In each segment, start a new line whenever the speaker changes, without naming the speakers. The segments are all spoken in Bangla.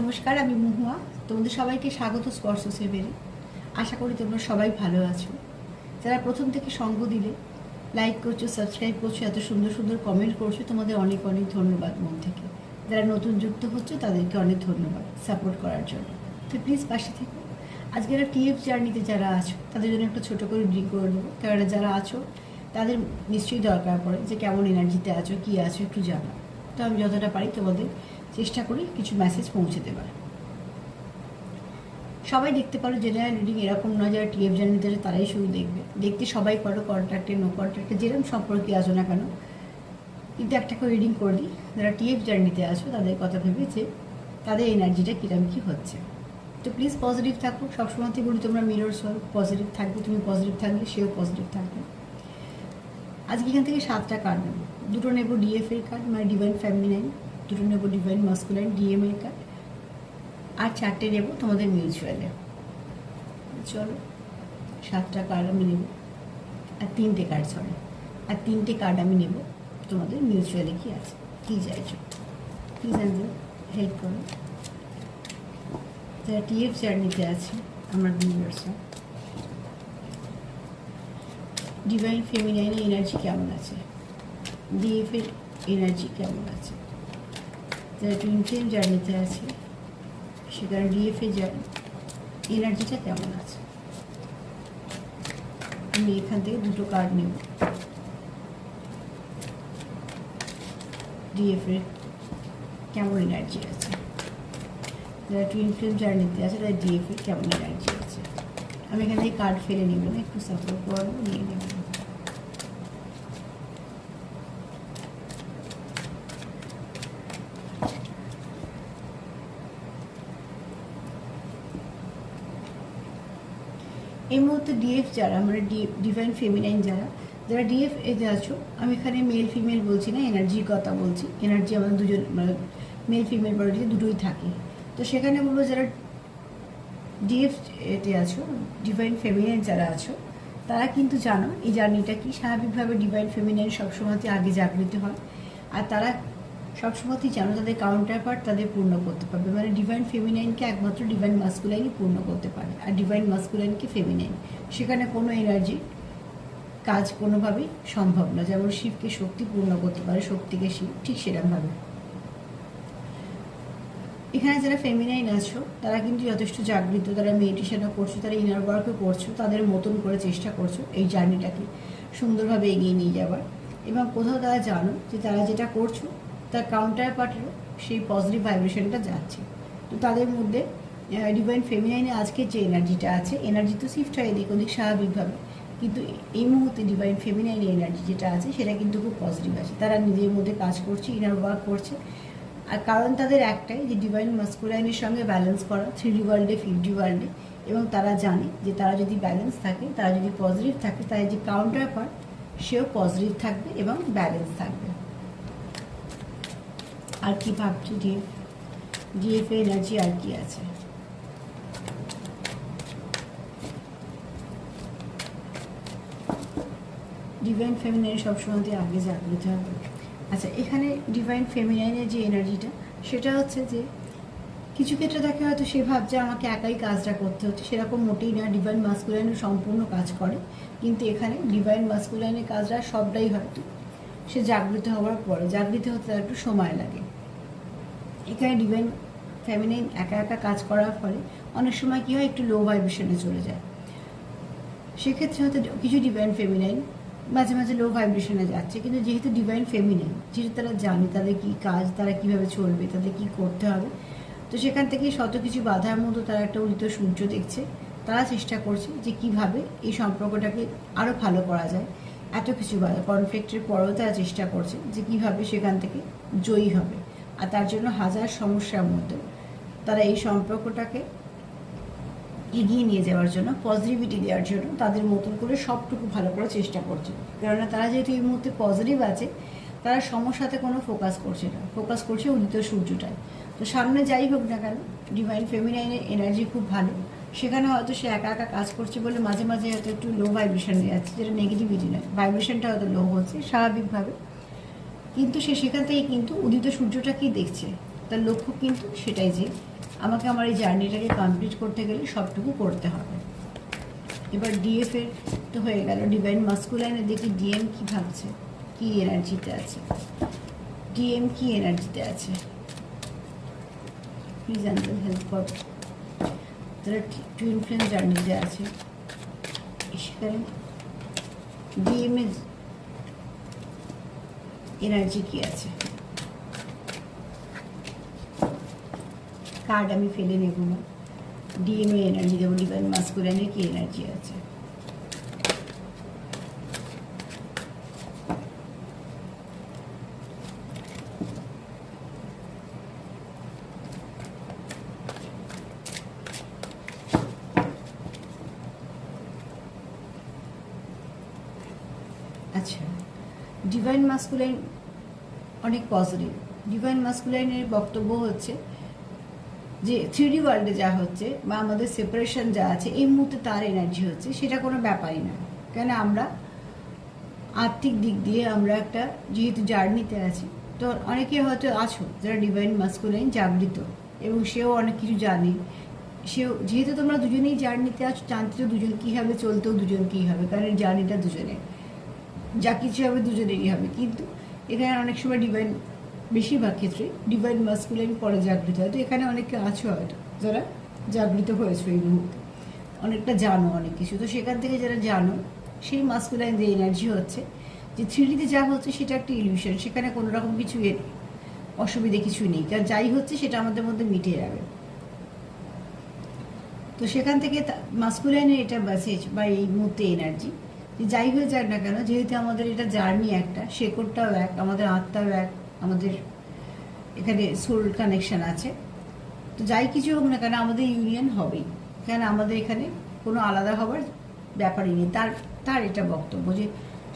নমস্কার, আমি মহুয়া। তোমাদের সবাইকে স্বাগত স্পর্শ সেভেরে। আশা করি তোমরা সবাই ভালো আছো। যারা প্রথম থেকে সঙ্গ দিলে, লাইক করছো, সাবস্ক্রাইব করছো, এত সুন্দর সুন্দর কমেন্ট করছো, তোমাদের অনেক অনেক ধন্যবাদ মন থেকে। যারা নতুন যুক্ত হচ্ছে তাদেরকে অনেক ধন্যবাদ সাপোর্ট করার জন্য। তো প্লিজ পাশে থেকো। আজকে একটা টিএফ জার্নিতে যারা আছো তাদের জন্য একটা ছোটো করে ড্রিঙ্ক করে দেবো। কেননা যারা আছো তাদের নিশ্চয়ই দরকার পড়ে যে কেমন এনার্জিতে আছো, কী আছো একটু জানা। তো আমি যতটা পারি তোমাদের চেষ্টা করি কিছু মেসেজ পৌঁছে দেবার। সবাই দেখতে পারো, জেনারেল রিডিং এরকম নয় যারা টিএফ জার্নিতে আছে তারাই শুধু দেখবে। দেখতে সবাই পারো, কন্ট্রাক্টে নো কন্ট্রাক্টে যেরকম সম্পর্কে আসো না কেন, কিন্তু একটা করে রিডিং করে দিই। যারা টিএফ জার্নিতে আছো তাদের কথা ভেবে যে তাদের এনার্জিটা কীরকম কী হচ্ছে। তো প্লিজ পজিটিভ থাকো। সবসময়তেই বলি তোমরা মিরর্স হও, পজিটিভ থাকবে। তুমি পজিটিভ থাকলে সেও পজিটিভ থাকবে। আজকে এখান থেকে 7টা কার্ড নেবো। দুটো নেবো ডিএফ এর কার্ড, মানে ডিভাইন ফেমিনাইন। দুটো নেবো ডিভাইন মাস্কুলাইন, ডিএম এর কার্ড। আর 4টে নেবো তোমাদের মিউচুয়ালে। চলো 7টা কার্ড আমি নেব, আর 3টে কার্ড আর 3টে কার্ড আমি নেব তোমাদের মিউচুয়ালে কি আছে, কী চাইছো। প্লিজ অ্যাঞ্জেল হেল্প করো। যারা টিএফ জার্নিতে আছে আমার ভিউয়ার্সরা, ডিভাইন ফেমিনাইনের এনার্জি কেমন আছে, ডিএফ এর এনার্জি কেমন আছে। যারা টুইন ফ্লেম জার্নিতে আছে সেখানে ডিএফ এর এনার্জিটা কেমন আছে। আমি এখান থেকে দুটো কার্ড নেব। ডিএফ এর কেমন এনার্জি আছে, যারা টুইন ফ্লেম জার্নিতে আছে তাদের ডিএফ এর কেমন এনার্জি আছে। আমি এখান থেকে কার্ড ফেলে নেব না, একটু সাপোর্ট করবো, নিয়ে নেব। এই মুহূর্তে ডিএফ যারা, মানে ডিভাইন ফেমিনাইন যারা ডিএফ এতে আছো, আমি এখানে মেল ফিমেল বলছি না, এনার্জির কথা বলছি। এনার্জি আমাদের দুজন, মানে মেল ফিমেল বডিতে দুটোই থাকে। তো সেখানে বলবো যারা ডিএফ এতে আছো, ডিভাইন ফেমিনাইন যারা আছো, তারা কিন্তু জানো এই জার্নিটা কি। স্বাভাবিকভাবে ডিভাইন ফেমিনাইন সবসময়তে আগে জাগৃত হয়, আর তারা সবসময়তেই জানো তাদের কাউন্টার পার্ট তাদের পূর্ণ করতে পারবে। মানে ডিভাইন ফেমিনাইনকে একমাত্র ডিভাইন মাস্কুলাইনই পূর্ণ করতে পারে, আর ডিভাইন মাস্কুলাইনকে ফেমিনাইন। সেখানে কোনো এনার্জি কাজ কোনোভাবেই সম্ভব না। যেমন শিবকে শক্তি পূর্ণ করতে পারে, শক্তিকে শিব, ঠিক সেরকমভাবে এখানে যারা ফেমিনাইন আছো তারা কিন্তু যথেষ্ট জাগৃত। তারা মেডিটেশনও করছো, তারা ইনার ওয়ার্কও করছো, তাদের মতন করে চেষ্টা করছো এই জার্নিটাকে সুন্দরভাবে এগিয়ে নিয়ে যাওয়ার। এবং কোথাও তারা জানো যে তারা যেটা করছো তার কাউন্টার পার্টেরও সেই পজিটিভ ভাইব্রেশনটা যাচ্ছে। তো তাদের মধ্যে ডিভাইন ফেমিনাইনে আজকে যে এনার্জিটা আছে, এনার্জি তো শিফট হয় এদিক ওদিক স্বাভাবিকভাবে, কিন্তু এই মুহূর্তে ডিভাইন ফেমিনাইনের এনার্জি যেটা আছে সেটা কিন্তু খুব পজিটিভ আছে। তারা নিজের মধ্যে কাজ করছে, ইনার ওয়ার্ক করছে। আর কারণ তাদের একটাই, যে ডিভাইন মাস্কুলাইনের সঙ্গে ব্যালেন্স করা 3D ওয়ার্ল্ডে 5D ওয়ার্ল্ডে। এবং তারা জানে যে তারা যদি ব্যালেন্স থাকে, তারা যদি পজিটিভ থাকে, তাদের যে কাউন্টার পার্ট সেও পজিটিভ থাকবে এবং ব্যালেন্স থাকবে। আর কি ভাবছি ডিএফ এনার্জি আর কি আছে। ডিভাইন ফেমিনাইন সবসময় আগে জাগ্রত হবে। আচ্ছা, এখানে ডিভাইন ফেমিনাইনের যে এনার্জিটা সেটা হচ্ছে যে কিছু ক্ষেত্রে দেখে হয়তো সে ভাবছে আমাকে একাই কাজটা করতে হচ্ছে, সেরকম মোটেই না। ডিভাইন মাস্কুলাইনের সম্পূর্ণ কাজ করে, কিন্তু এখানে ডিভাইন মাস্কুলাইনের কাজটা সবটাই হয়তো সে জাগৃত হওয়ার পরে, জাগৃত হতে তার একটু সময় লাগে। এখানে ডিভাইন ফেমিনাইন একা একা কাজ করার ফলে অনেক সময় কী হয়, একটু লো ভাইব্রেশনে চলে যায়। সেক্ষেত্রে হয়তো কিছু ডিভাইন ফেমিনাইন মাঝে মাঝে লো ভাইব্রেশনে যাচ্ছে, কিন্তু যেহেতু ডিভাইন ফেমিনাইন, যেহেতু তারা জানে তাদের কী কাজ, তারা কীভাবে চলবে, তাদের কী করতে হবে, তো সেখান থেকে শত কিছু বাধার মধ্যে তারা একটা উদিত সূর্য দেখছে। তারা চেষ্টা করছে যে কিভাবে এই সম্পর্কটাকে আরও ভালো করা যায়। এত কিছু বাধা কনফ্লিক্টের পরেও তারা চেষ্টা করছে যে কীভাবে সেখান থেকে জয়ী হবে। আর তার জন্য হাজার সমস্যার মধ্যে তারা এই সম্পর্কটাকে এগিয়ে নিয়ে যাওয়ার জন্য, পজিটিভিটি দেওয়ার জন্য তাদের মতন করে সবটুকু ভালো করার চেষ্টা করছে। কেননা তারা যেহেতু এই মুহূর্তে পজিটিভ আছে, তারা সমস্যাতে কোনো ফোকাস করছে না, ফোকাস করছে উদিত সূর্যটায়। তো সামনে যাই হোক না কেন, ডিভাইন ফেমিনাইনের এনার্জি খুব ভালো। সেখানে হয়তো সে একা একা কাজ করছে বলে মাঝে মাঝে হয়তো একটু লো ভাইব্রেশন যাচ্ছে, যেটা নেগেটিভিটি নয়, ভাইব্রেশনটা হয়তো লো হচ্ছে স্বাভাবিকভাবে। কিন্তু সে সেখান থেকে কিন্তু উদিত সূর্যটাকেই দেখছে। তার লক্ষ্য কিন্তু সেটাই যে আমাকে আমার এই জার্নিটাকে কমপ্লিট করতে গেলে সবটুকু করতে হবে। এবার ডিএফ এর তো হয়ে গেল। ডিভাইন মাস্কুলাইনে দেখি ডিএম কি ভাবছে, কি এনার্জিতে আছে, ডিএম কি এনার্জিতে আছে। প্লিজ অ্যাঞ্জেল হেল্প কর। যারা টুইন ফ্লেম জার্নিতে আছে সেখানে ডিএম এর এনার্জি কি আছে। কার্ড আমি ফেলে নেব না, ডিএম এর এনার্জি দেবো। ডিভাইন মাস্কুলাইনের কি এনার্জি আছে। আচ্ছা, ডিভাইন মাস্কুলাইন অনেক পজিটিভ। ডিভাইন মাস্কুলাইনের বক্তব্য হচ্ছে যে 3D ওয়ার্ল্ডে যা হচ্ছে বা আমাদের সেপারেশন যা আছে এই মুহূর্তে তার এনার্জি হচ্ছে, সেটা কোনো ব্যাপারই না। কেন আমরা আর্থিক দিক দিয়ে আমরা একটা যেহেতু জার্নিতে আছি, তো অনেকে হয়তো আছো যারা ডিভাইন মাস্কুলাইন জাগৃত এবং সেও অনেক কিছু জানে। সেও যেহেতু তোমরা দুজনেই জার্নিতে আছো, জানতে তো দুজন কী হবে, চলতেও দুজন কী হবে, কারণ জার্নিটা দুজনের, যা কিছু হবে দুজনেরই হবে। কিন্তু এখানে অনেক সময় ডিভাইন, বেশিরভাগ ক্ষেত্রে ডিভাইন মাস্কুলাইন পরে জাগৃত হয়। তো এখানে অনেকে আছো হয়তো যারা জাগৃত হয়েছো এই মুহূর্তে, অনেকটা জানো অনেক কিছু। তো সেখান থেকে যারা জানো, সেই মাস্কুলাইন যে এনার্জি হচ্ছে যে 3Dতে যা হচ্ছে সেটা একটা ইলিউশন, সেখানে কোনো রকম কিছু অসুবিধে কিছু নেই, কারণ যাই হচ্ছে সেটা আমাদের মধ্যে মিটে যাবে। তো সেখান থেকে মাস্কুলাইনের এটা মেসেজ বা এই মুহূর্তে এনার্জি যে যাই হয়ে যাক না কেন, যেহেতু আমাদের এটা জার্নি একটা, শেকড়টাও এক, আমাদের আত্মাও এক, আমাদের এখানে সোল কানেকশন আছে। তো যাই কিছু হোক না কেন আমাদের ইউনিয়ন হবেই, কেন আমাদের এখানে কোনো আলাদা হবার ব্যাপারই নেই। তার এটা বক্তব্য যে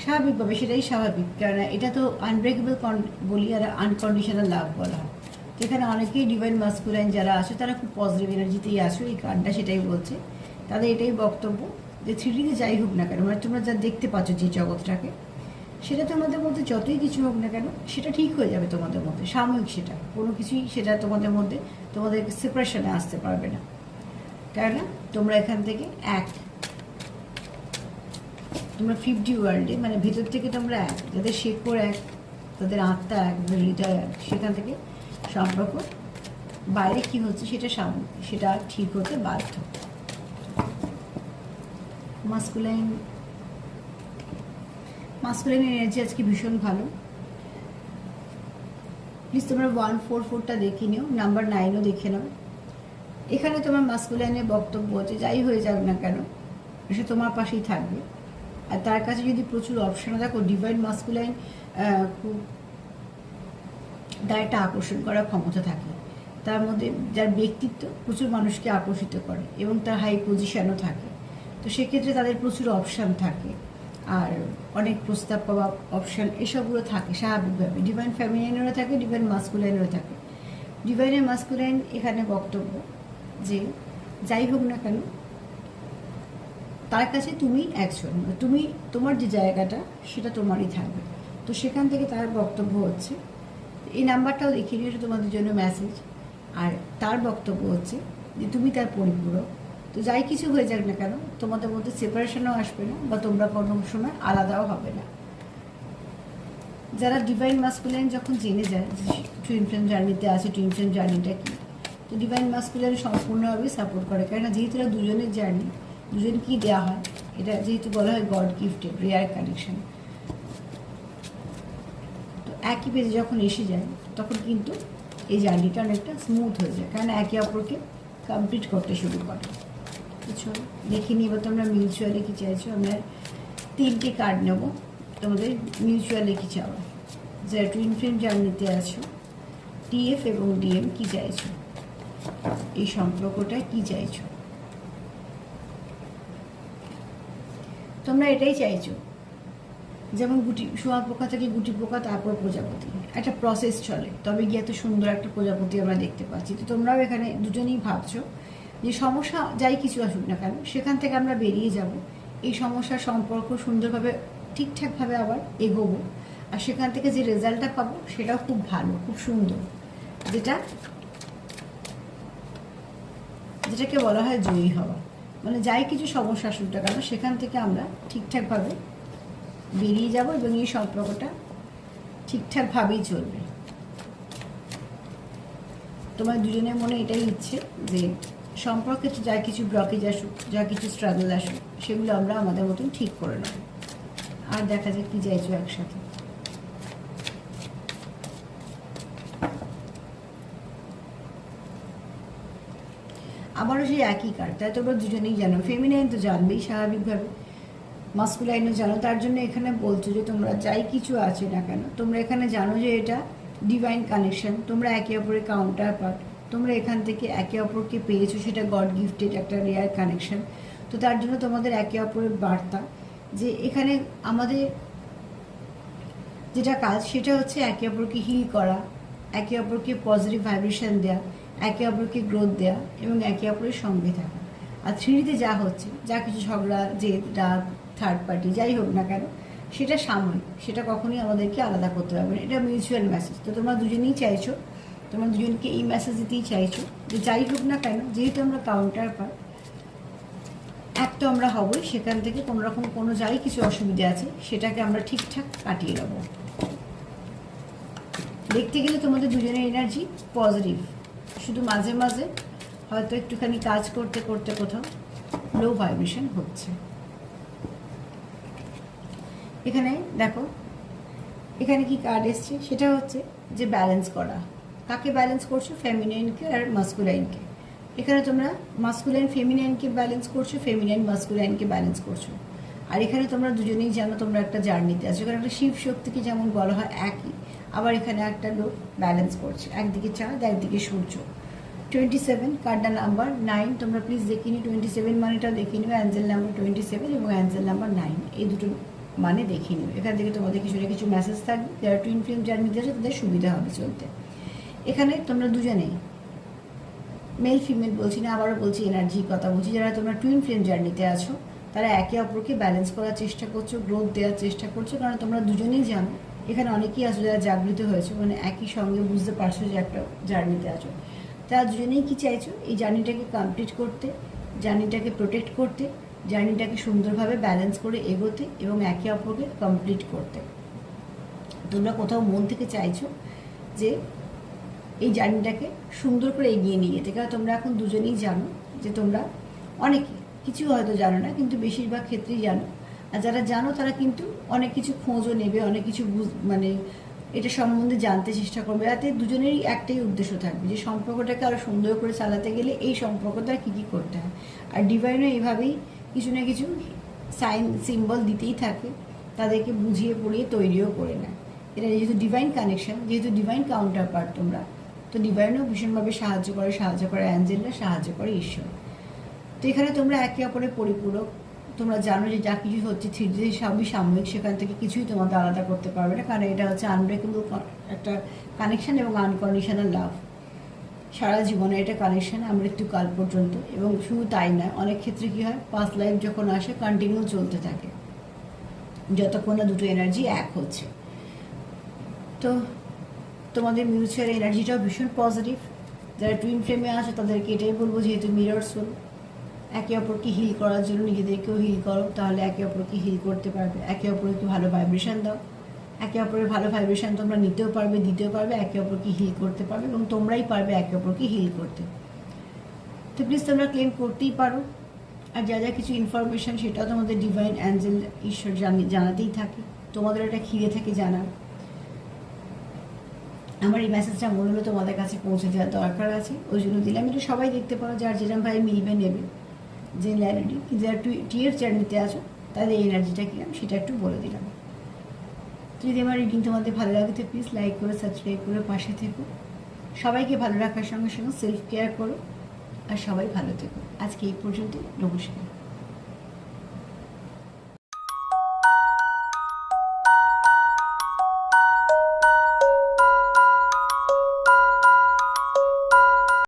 স্বাভাবিকভাবে সেটাই স্বাভাবিক, কেননা এটা তো আনব্রেকেবল বলি আর আনকন্ডিশনাল লাভ বলা হয়। তো এখানে অনেকেই ডিভাইন মাস্কুলাইন যারা আছে তারা খুব পজিটিভ এনার্জিতেই আসো, এই কার্ডটা সেটাই বলছে। তাদের এটাই বক্তব্য যে 3Dতে যাই হোক না কেন, মানে তোমরা যা দেখতে পাচ্ছ যে জগৎটাকে, সেটা তোমাদের মধ্যে যতই কিছু হোক না কেন সেটা ঠিক হয়ে যাবে তোমাদের মধ্যে, সাময়িক। সেটা কোনো কিছুই সেটা তোমাদের মধ্যে তোমাদের সেপারেশনে আসতে পারবে না, কেননা তোমরা এখান থেকে এক, তোমরা 50 ওয়ার্ল্ডে মানে ভেতর থেকে তোমরা এক, যাদের শেকড় এক, তাদের আত্মা এক, হৃদয় এক, সেখান থেকে সম্পর্ক বাইরে কি হচ্ছে সেটা ঠিক হতে বাধ্য। মাস্কুলাইন এনার্জি আজকে ভীষণ ভালো। প্লিজ তোমরা 144টা দেখে নিও, নাম্বার 9ও দেখে নাও। এখানে তোমার মাস্কুলাইনের বক্তব্য হচ্ছে যাই হয়ে যাক না কেন সে তোমার পাশেই থাকবে। আর তার কাছে যদি প্রচুর অপশন, দেখো ডিভাইন মাস্কুলাইন খুব তার একটা আকর্ষণ করার ক্ষমতা থাকে, তার মধ্যে যার ব্যক্তিত্ব প্রচুর মানুষকে আকর্ষিত করে এবং তার হাই পজিশনও থাকে। তো সেক্ষেত্রে তাদের প্রচুর অপশান থাকে আর অনেক প্রস্তাব পাওয়া অপশান এসবগুলো থাকে স্বাভাবিকভাবে। ডিভাইন ফেমিনাইনেরও থাকে, ডিভাইন মাস্কুলাইনেরও থাকে। ডিভাইনের মাস্কুলাইন এখানে বক্তব্য যে যাই হোক না কেন তার কাছে তুমি একজন, তুমি তোমার যে জায়গাটা সেটা তোমারই থাকবে। তো সেখান থেকে তার বক্তব্য হচ্ছে, এই নাম্বারটাও দেখিয়ে নিয়ে তোমাদের জন্য মেসেজ। আর তার বক্তব্য হচ্ছে যে তুমি তার পরিপূরক। তো যাই কিছু হয়ে যাক না কেন তোমাদের মধ্যে সেপারেশনও আসবে না বা তোমরা কোনো সময় আলাদাও হবে না। যারা ডিভাইন মাস্কুলাইন যখন জেনে যায় টুইন ফ্লেম জার্নিতে আছে, টুইন ফ্লেম জার্নিটা কি, তো ডিভাইন মাস্কুলাইন সম্পূর্ণভাবে সাপোর্ট করে, কেননা যেহেতু এটা দুজনের জার্নি, দুজন কি দেওয়া হয়, এটা যেহেতু বলা হয় গড গিফটেড রেয়ার কানেকশন। তো একই পেজে যখন এসে যায় তখন কিন্তু এই জার্নিটা অনেকটা স্মুথ হয়ে যায়, কারণ একে অপরকে কমপ্লিট করতে শুরু করে। বুঝছো, দেখে নিয়ে এবার তোমরা মিউচুয়ালি কী চাইছো। আমরা 3টে কার্ড নেব, তোমাদের মিউচুয়ালি কী চাও, যারা টুইন ফ্লেম জার্নিতে আছো, টিএফ এবং ডিএম কী চাইছো, এই সম্পর্কটা কী চাইছো। তোমরা এটাই চাইছো, যেমন শোয়া পোকা থেকে গুটি পোকা, তারপর প্রজাপতি, একটা প্রসেস চলে, তবে গিয়ে এত সুন্দর একটা প্রজাপতি আমরা দেখতে পাচ্ছি। তো তোমরাও এখানে দুজনেই ভাবছো যে সমস্যা যাই কিছু আসুক না কেন সেখান থেকে আমরা বেরিয়ে যাব, এই সমস্যার সম্পর্ক সুন্দরভাবে ঠিকঠাকভাবে আবার এগোবো, আর সেখান থেকে যে রেজাল্টটা পাবো সেটাও খুব ভালো, খুব সুন্দর, যেটা যেটাকে বলা হয় জয়ী হওয়া, মানে যাই কিছু সমস্যা আসুক না কেন সেখান থেকে আমরা ঠিকঠাকভাবে বেরিয়ে যাব এবং এই সম্পর্কটা ঠিকঠাকভাবেই চলবে। তোমার দুজনের মনে এটাই ইচ্ছে যে সম্পর্কে তো যা কিছু ব্লকেজ আসুক, যা কিছু স্ট্রাগল আসুক, সেগুলো আমরা আমাদের মতন ঠিক করে নেব। আর দেখা যাক কি চাইছো একসাথে। আবারও সেই একই কার্ড, তাই তোমরা দুজনেই জানো। ফেমিনাইন তো জানবেই স্বাভাবিকভাবে, মাস্কুলাইনও জানো। তার জন্য এখানে বলছো যে তোমরা যাই কিছু আছে না কেন, তোমরা এখানে জানো যে এটা ডিভাইন কানেকশন, তোমরা একে অপরের কাউন্টার পার্ট, তোমরা এখান থেকে একে অপরকে পেয়েছো, সেটা গড গিফটেড একটা রেয়ার কানেকশন। তো তার জন্য তোমাদের একে অপরের বার্তা যে এখানে আমাদের যেটা কাজ সেটা হচ্ছে একে অপরকে হিল করা, একে অপরকে পজিটিভ ভাইব্রেশন দেওয়া, একে অপরকে গ্রোথ দেওয়া এবং একে অপরের সঙ্গে থাকা। আর থ্রিডিতে যা হচ্ছে, যা কিছু ঝগড়া, জেদ, রাগ, থার্ড পার্টি যাই হোক না কেন, সেটা সাময়িক, সেটা কখনোই আমাদেরকে আলাদা করতে পারবে না। এটা মিউচুয়াল মেসেজ। তো তোমরা দুজনেই চাইছো, তোমরা দুজনকে এই মেসেজ দিতেই চাইছো যে যাই হোক না কেন, যেহেতু আমরা কাউন্টার পার্ট, এক তো আমরা হবই, সেখান থেকে কোনো রকম কোনো যাই কিছু অসুবিধা আছে সেটাকে আমরা ঠিকঠাক কাটিয়ে নেবো। দেখতে গেলে তোমাদের দুজনের এনার্জি পজিটিভ, শুধু মাঝে মাঝে হয়তো একটুখানি কাজ করতে করতে কোথাও লো ভাইব্রেশন হচ্ছে। এখানে দেখো, এখানে কি কার্ড এসছে, সেটা হচ্ছে যে ব্যালেন্স করা। কাকে ব্যালেন্স করছো? ফেমিনাইনকে আর মাস্কুলাইনকে। এখানে তোমরা মাস্কুলাইন ফেমিনাইনকে ব্যালেন্স করছো, ফেমিনাইন মাস্কুলাইনকে ব্যালেন্স করছো। আর এখানে তোমরা দুজনেই জানো তোমরা একটা জার্নিতে আছো। এখানে একটা শিব শক্তিকে যেমন বলা হয় একই, আবার এখানে একটা লোক ব্যালেন্স করছে, একদিকে চাঁদ একদিকে সূর্য। 27 কার্ডটা নাম্বার 9, তোমরা প্লিজ দেখে নিও। 27 মানেটা দেখে নিও, অ্যাঞ্জেল নাম্বার 27 এবং অ্যাঞ্জেল নাম্বার 9, এই দুটো মানে দেখে নিও। এখান থেকে তোমাদের কিছু না কিছু মেসেজ থাকবে, যারা টুইন ফ্লেম জার্নিতে আছে তাদের সুবিধা হবে চলতে। এখানে তোমরা দুজনেই, মেল ফিমেল বলছি না, আবারও বলছি এনার্জির কথা বলছি, যারা তোমরা টুইন ফ্লেম জার্নিতে আছো তারা একে অপরকে ব্যালেন্স করার চেষ্টা করছো, গ্রোথ দেওয়ার চেষ্টা করছো। কারণ তোমরা দুজনেই জানো, এখানে অনেকেই আছো যারা জাগৃত হয়েছে, মানে একই সঙ্গে বুঝতে পারছো যে একটা জার্নিতে আছো। তারা দুজনেই কি চাইছো? এই জার্নিটাকে কমপ্লিট করতে, জার্নিটাকে প্রোটেক্ট করতে, জার্নিটাকে সুন্দরভাবে ব্যালেন্স করে এগোতে এবং একে অপরকে কমপ্লিট করতে। তোমরা কোথাও মন থেকে চাইছো যে এই জার্নিটাকে সুন্দর করে এগিয়ে নিয়ে যেতে। কারণ তোমরা এখন দুজনেই জানো যে তোমরা অনেকে কিছু হয়তো জানো না, কিন্তু বেশিরভাগ ক্ষেত্রেই জানো। আর যারা জানো তারা কিন্তু অনেক কিছু খোঁজও নেবে, অনেক কিছু মানে এটা সম্বন্ধে জানতে চেষ্টা করবে। যাতে দুজনেরই একটাই উদ্দেশ্য থাকবে যে সম্পর্কটাকে আরও সুন্দর করে চালাতে গেলে এই সম্পর্কটা কী কী করতে হয়। আর ডিভাইনও এইভাবেই কিছু না কিছু সাইন সিম্বল দিতেই থাকে, তাদেরকে বুঝিয়ে পড়িয়ে তৈরিও করে নেয়। এটা যেহেতু ডিভাইন কানেকশন, যেহেতু ডিভাইন কাউন্টার পার্ট তোমরা, তো ডিভাইনও ভীষণভাবে সাহায্য করে অ্যাঞ্জেলরা, সাহায্য করে ঈশ্বর। তো এখানে তোমরা একে অপরের পরিপূরক। তোমরা জানো যে যা কিছু হচ্ছে থ্রিডি সবই সাময়িক, সেখান থেকে কিছুই তোমাদের আলাদা করতে পারবে না। কারণ এটা হচ্ছে আনব্রেকেবল একটা কানেকশন এবং আনকন্ডিশনাল লাভ। সারা জীবনে এটা কানেকশন মৃত্যুকাল পর্যন্ত। এবং শুধু তাই নয়, অনেক ক্ষেত্রে কী হয়, পাস্ট লাইফ যখন আসে কন্টিনিউ চলতে থাকে, যতক্ষণ না দুটো এনার্জি এক হচ্ছে। তো তোমাদের মিউচুয়াল এনার্জিটাও ভীষণ পজিটিভ। যারা টুইন ফ্লেমে আসে তাদেরকে এটাই বলবো, যেহেতু মিরর সোল, একে অপরকে হিল করার জন্য নিজেদেরকেও হিল করো, তাহলে একে অপরকে হিল করতে পারবে। একে অপরকে ভালো ভাইব্রেশন দাও, একে অপরের ভালো ভাইব্রেশন তোমরা নিতেও পারবে, দিতেও পারবে, একে অপরকে হিল করতে পারবে এবং তোমরাই পারবে একে অপরকে হিল করতে। তো প্লিজ তোমরা ক্লেম করতেই পারো। আর যা যা কিছু ইনফরমেশান সেটাও তোমাদের ডিভাইন অ্যাঞ্জেল ঈশ্বর জানাতেই থাকে, তোমাদের এটা খিদে থেকে জানার। আমার এই মেসেজটা মনে হলো তোমাদের কাছে পৌঁছে দেওয়ার দরকার আছে, ওই জন্য দিলাম। এটা সবাই দেখতে পারো, যার যেরকম ভাই মিলবে নেবে যে এনার্জি। যারা টিয়ার জার্নিতে আছো তাদের এই এনার্জিটা কিরকম সেটা একটু বলে দিলাম। যদি আমার রিডিং তোমাদের ভালো লাগে তো প্লিজ লাইক করে, সাবস্ক্রাইব করে পাশে থেকো। সবাইকে ভালো রাখার সঙ্গে সঙ্গে সেলফ কেয়ার করো, আর সবাই ভালো থেকো। আজকে এই পর্যন্ত, নমস্কার।